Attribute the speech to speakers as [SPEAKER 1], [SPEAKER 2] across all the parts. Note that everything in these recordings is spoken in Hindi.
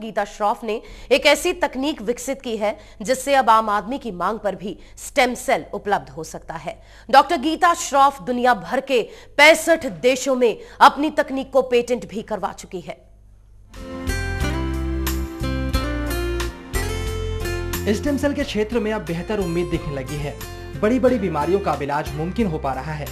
[SPEAKER 1] गीता श्रॉफ ने एक ऐसी तकनीक विकसित की है जिससे अब आम आदमी की मांग पर भी स्टेम सेल उपलब्ध हो सकता है। डॉक्टर गीता श्रॉफ दुनिया भर के 65 देशों में अपनी तकनीक को पेटेंट भी करवा चुकी है।
[SPEAKER 2] स्टेम सेल के क्षेत्र में अब बेहतर उम्मीद दिखने लगी है। बड़ी बड़ी बीमारियों का इलाज मुमकिन हो पा रहा है।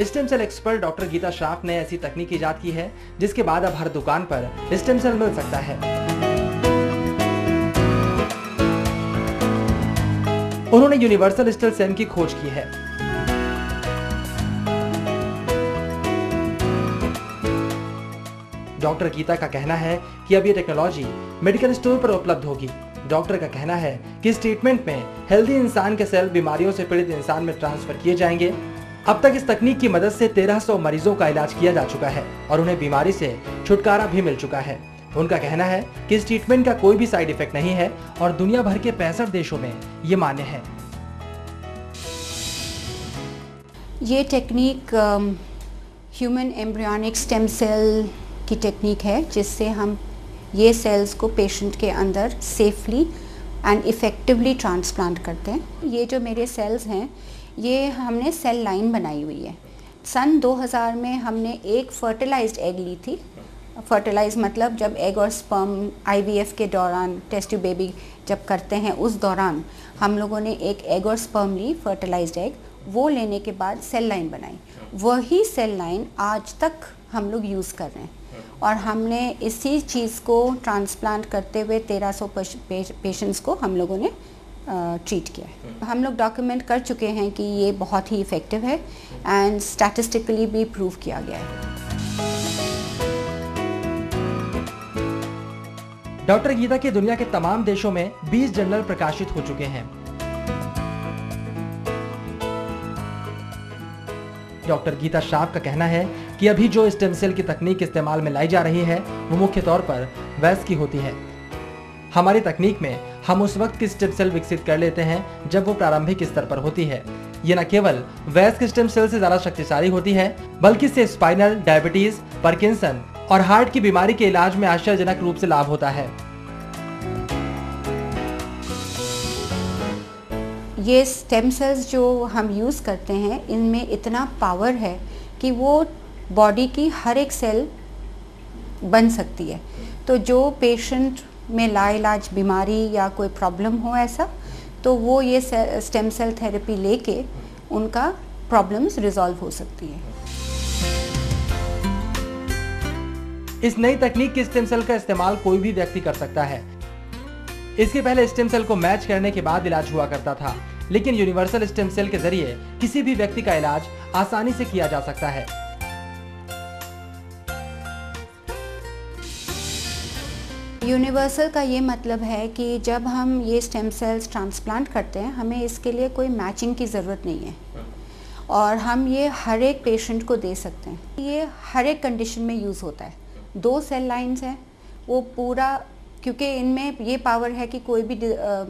[SPEAKER 2] Stem cell expert doctor Geeta Shroff ने ऐसी तकनीक इजाद की है जिसके बाद अब हर दुकान पर स्टेम सेल मिल सकता है। उन्होंने यूनिवर्सल स्टेम सेल की खोज की है। डॉक्टर गीता का कहना है कि अब ये टेक्नोलॉजी मेडिकल स्टोर पर उपलब्ध होगी। डॉक्टर का कहना है कि इस ट्रीटमेंट में हेल्दी इंसान के सेल बीमारियों से पीड़ित इंसान में ट्रांसफर किए जाएंगे। अब तक इस तकनीक की मदद से 1300 मरीजों का इलाज किया जा चुका है और उन्हें बीमारी से छुटकारा भी मिल चुका है। उनका कहना है कि इस ट्रीटमेंट का कोई भी साइड इफेक्ट नहीं है और दुनिया भर के 65 देशों में ये मान्य है।
[SPEAKER 3] ये technique human embryonic stem cell की टेक्निक है जिससे हम ये सेल्स को पेशेंट के अंदर सेफली एंड इफ़ेक्टिवली ट्रांसप्लांट करते हैं। ये जो मेरे सेल्स हैं ये हमने सेल लाइन बनाई हुई है। सन 2000 में हमने एक फर्टिलाइज्ड एग ली थी। फर्टिलाइज मतलब जब एग और स्पर्म आईवीएफ के दौरान टेस्ट ट्यूब बेबी जब करते हैं उस दौरान हम लोगों ने एक एग और स्पर्म ली, फर्टिलाइज्ड एग, वो लेने के बाद सेल लाइन बनाई। वही सेल लाइन आज तक हम लोग यूज़ कर रहे हैं और हमने इसी चीज़ को ट्रांसप्लांट करते हुए 1300 पेशेंट्स को हम लोगों ने ट्रीट किया है। हम लोग डॉक्यूमेंट कर चुके हैं कि ये बहुत ही इफ़ेक्टिव है एंड स्टैटिस्टिकली भी प्रूव किया गया है।
[SPEAKER 2] डॉक्टर गीता के दुनिया के तमाम देशों में 20 जर्नल प्रकाशित हो चुके हैं। डॉक्टर गीता श्रॉफ का कहना है कि अभी जो स्टेम सेल की तकनीक इस्तेमाल में लाई जा रही है वो मुख्य तौर पर वयस्क की होती है। हमारी तकनीक में हम उस वक्त की स्टेम सेल विकसित कर लेते हैं जब वो प्रारंभिक स्तर पर होती है। ये न केवल वयस्क स्टेम सेल से ज्यादा शक्तिशाली होती है बल्कि इससे स्पाइनल, डायबिटीज, पार्किंसन और हार्ट की बीमारी के इलाज में आश्चर्यजनक रूप से लाभ होता है।
[SPEAKER 3] ये स्टेम सेल्स जो हम यूज़ करते हैं इनमें इतना पावर है कि वो बॉडी की हर एक सेल बन सकती है। तो जो पेशेंट में लाइलाज बीमारी या कोई प्रॉब्लम हो ऐसा तो वो ये स्टेम सेल थेरेपी लेके उनका प्रॉब्लम्स रिजॉल्व हो सकती है।
[SPEAKER 2] इस नई तकनीक के स्टेम सेल का इस्तेमाल कोई भी व्यक्ति कर सकता है। इसके पहले स्टेम सेल को मैच करने के बाद इलाज हुआ करता था, लेकिन यूनिवर्सल स्टेम सेल के जरिए किसी भी व्यक्ति का इलाज आसानी से किया जा सकता है।
[SPEAKER 3] यूनिवर्सल का ये मतलब है कि जब हम ये स्टेम सेल्स ट्रांसप्लांट करते हैं हमें इसके लिए कोई मैचिंग की ज़रूरत नहीं है और हम ये हर एक पेशेंट को दे सकते हैं। ये हर एक कंडीशन में यूज़ होता है। 2 सेल लाइंस हैं, वो पूरा, क्योंकि इनमें ये पावर है कि कोई भी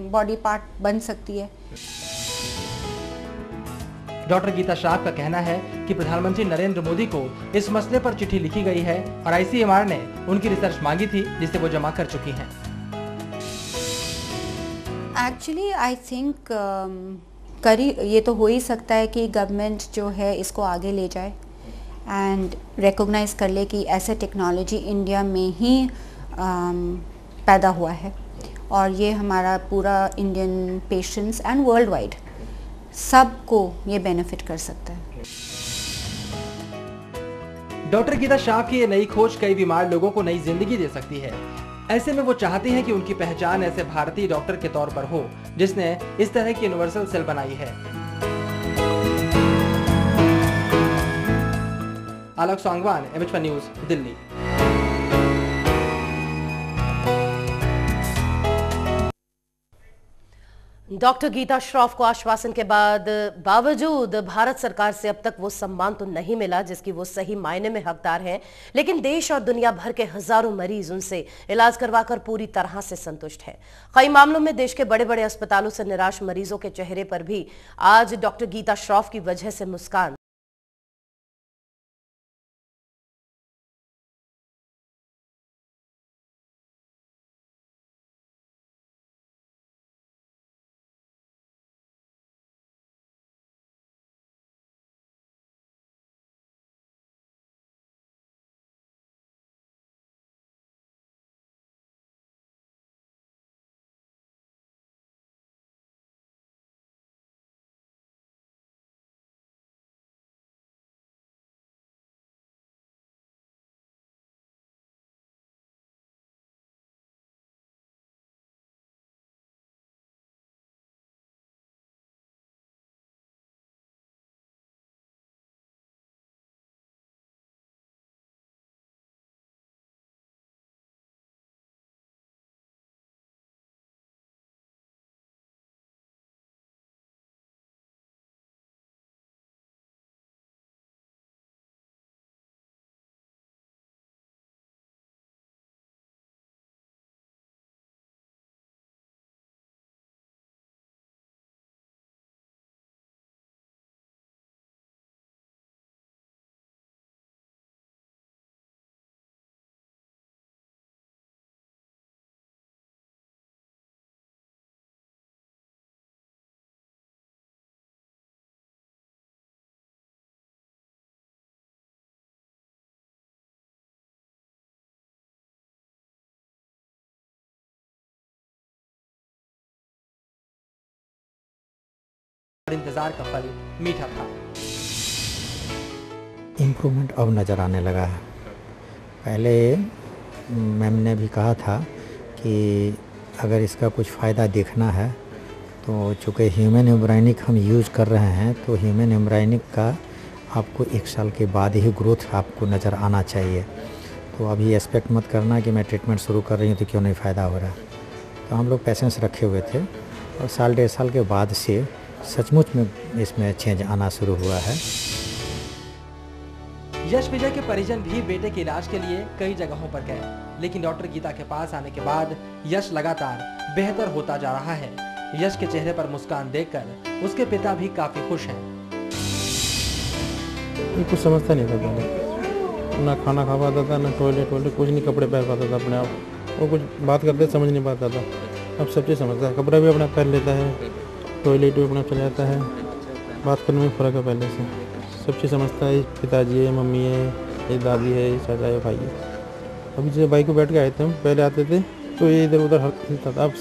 [SPEAKER 3] बॉडी पार्ट बन सकती है।
[SPEAKER 2] डॉक्टर गीता श्रॉफ का कहना है कि प्रधानमंत्री नरेंद्र मोदी को इस मसले पर चिट्ठी लिखी गई है और आईसीएमआर ने उनकी रिसर्च मांगी थी जिसे वो जमा कर चुकी हैं।
[SPEAKER 3] एक्चुअली आई थिंक ये तो हो ही सकता है कि गवर्नमेंट जो है इसको आगे ले जाए एंड रिकॉग्नाइज कर ले कि ऐसा टेक्नोलॉजी इंडिया में ही पैदा हुआ है और ये हमारा पूरा Indian patients and world wide सबको ये बेनिफिट कर सकता है।
[SPEAKER 2] डॉक्टर गीता श्रॉफ की ये नई खोज कई बीमार लोगों को नई जिंदगी दे सकती है। ऐसे में वो चाहती हैं कि उनकी पहचान ऐसे भारतीय डॉक्टर के तौर पर हो जिसने इस तरह की यूनिवर्सल सेल बनाई है। Alok Sangwan, MH1 news, Delhi.
[SPEAKER 1] Doctor Geeta Shroff को आश्वासन के बावजूद भारत सरकार से अब तक वो सम्मान तो नहीं मिला जिसकी वो सही मायने में हकदार हैं, लेकिन देश और दुनिया भर के हजारों मरीज उनसे इलाज करवाकर पूरी तरह से संतुष्ट हैं। कई मामलों में देश के बड़े बड़े अस्पतालों से निराश मरीजों के चेहरे पर भी आज डॉक्टर गीता श्रॉफ की वजह से मुस्कान
[SPEAKER 2] इंतजार का फल मीठा था।
[SPEAKER 4] इम्प्रूवमेंट अब नज़र आने लगा है। पहले मैम ने भी कहा था कि अगर इसका कुछ फ़ायदा देखना है तो चूँकि ह्यूमन एम्ब्रायनिक हम यूज़ कर रहे हैं तो ह्यूमन एम्ब्रायनिक का आपको 1 साल के बाद ही ग्रोथ आपको नज़र आना चाहिए। तो अभी एक्सपेक्ट मत करना कि मैं ट्रीटमेंट शुरू कर रही हूँ तो क्यों नहीं फ़ायदा हो रहा। तो हम लोग पेशेंस रखे हुए थे और 1.5 साल के बाद से सचमुच में इसमें चेंज आना शुरू हुआ है।
[SPEAKER 2] यश विजय के परिजन भी बेटे के इलाज के लिए कई जगहों पर गए, लेकिन डॉक्टर गीता के पास आने के बाद यश लगातार बेहतर होता जा रहा है। यश के चेहरे पर मुस्कान देखकर उसके पिता भी काफी खुश हैं।
[SPEAKER 5] कुछ समझता नहीं था पहले, ना खाना खा पाता था, ना टॉयलेट कुछ नहीं, कपड़े पहन पाता था अपने आप, वो कुछ बात करते समझ नहीं पाता था। अब सब चीज़ समझता है, कपड़ा भी अपना पहन लेता है, टॉयलेट भी अपना चल जाता है, बात करने में फ़र्क है पहले से, सब चीज़ समझता है। पिताजी है, मम्मी है, ये दादी है, ये चाचा है, भाई है। अभी जैसे बाइक को बैठ के आए थे हम, पहले आते थे तो ये इधर उधर हिलता था, अब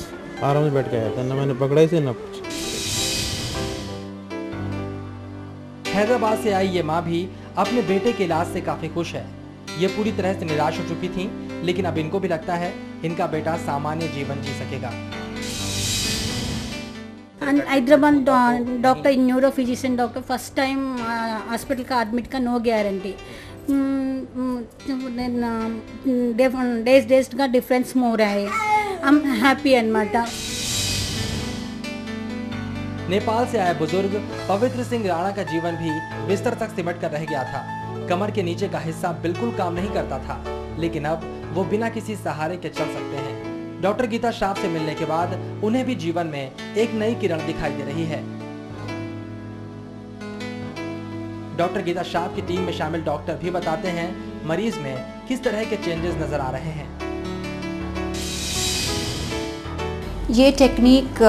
[SPEAKER 5] आराम से बैठ के आया था, ना मैंने पकड़ा इसे ना कुछ।
[SPEAKER 2] हैदराबाद से आई ये माँ भी अपने बेटे के इलाज से काफी खुश है। ये पूरी तरह से निराश हो चुकी थी, लेकिन अब इनको भी लगता है इनका बेटा सामान्य जीवन जी सकेगा।
[SPEAKER 6] Hyderabad doctor neuro physician doctor first time hospital का एडमिट का नो गारंटी डेज का डिफरेंस हो रहा है। हम हैप्पी अन्नమాట।
[SPEAKER 2] नेपाल से आए बुजुर्ग पवित्र सिंह राणा का जीवन भी बिस्तर तक सिमट कर रह गया था। कमर के नीचे का हिस्सा बिल्कुल काम नहीं करता था, लेकिन अब वो बिना किसी सहारे के चल सकते हैं। डॉक्टर गीता श्राफ से मिलने के बाद उन्हें भी जीवन में एक नई किरण दिखाई दे रही है। डॉक्टर गीता श्राफ की टीम में शामिल डॉक्टर भी बताते हैं मरीज में किस तरह के चेंजेस नजर आ रहे हैं।
[SPEAKER 3] ये technique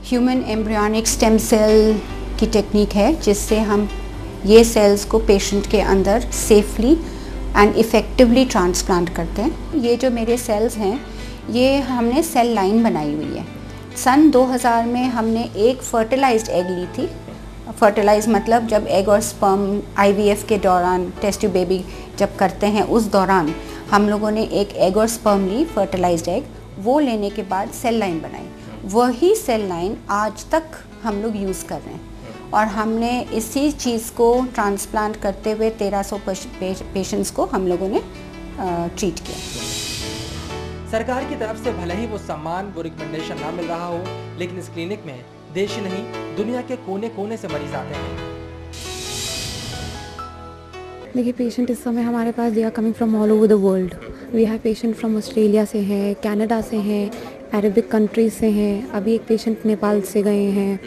[SPEAKER 3] human embryonic stem cell की टेक्निक है, जिससे हम ये सेल्स को पेशेंट के अंदर सेफली एंड इफ़ेक्टिवली ट्रांसप्लांट करते हैं। ये जो मेरे सेल्स हैं, ये हमने सेल लाइन बनाई हुई है। सन 2000 में हमने एक फर्टिलाइज्ड एग ली थी। फर्टिलाइज मतलब जब एग और स्पर्म IVF के दौरान टेस्ट ट्यूब बेबी जब करते हैं, उस दौरान हम लोगों ने एक एग और स्पर्म ली, फर्टिलाइज्ड एग। वो लेने के बाद सेल लाइन बनाई। वही सेल लाइन आज तक हम लोग यूज़ कर रहे हैं और हमने इसी चीज़ को ट्रांसप्लांट करते हुए 1300 पेशेंट्स को हम लोगों ने ट्रीट किया।
[SPEAKER 2] सरकार की तरफ से भले ही वो सम्मान, वो रिकमेंडेशन ना मिल रहा हो, लेकिन इस क्लिनिक में देश नहीं दुनिया के कोने कोने से मरीज आते हैं।
[SPEAKER 7] देखिए, पेशेंट इस समय हमारे पास they are coming from all over the world. We have patient from Australia से है, कनाडा से हैं, अरबिक कंट्रीज से हैं, अभी एक पेशेंट नेपाल से गए हैं।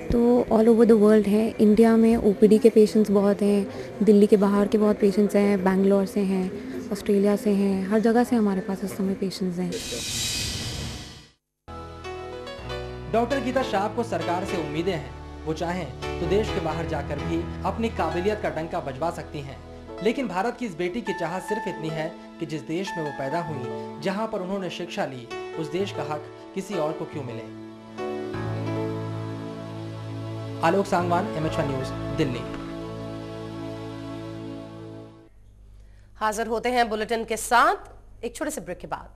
[SPEAKER 7] तो ऑल ओवर द वर्ल्ड है। इंडिया में OPD के पेशेंट्स बहुत हैं, दिल्ली के बाहर के बहुत पेशेंट्स हैं, बैंगलोर से हैं, ऑस्ट्रेलिया से हैं, हर जगह से हमारे पास इस समय पेशेंट्स हैं।
[SPEAKER 2] डॉक्टर गीता श्राफ को सरकार से उम्मीदें हैं। वो चाहें तो देश के बाहर जाकर भी अपनी काबिलियत का डंका बजवा सकती हैं। लेकिन भारत की इस बेटी की चाहत सिर्फ इतनी है कि जिस देश में वो पैदा हुई, जहां पर उन्होंने शिक्षा ली, उस देश का हक किसी और को क्यों मिले। आलोक सांगवान, MH1 न्यूज, दिल्ली।
[SPEAKER 1] हाजिर होते हैं बुलेटिन के साथ एक छोटे से ब्रेक के बाद।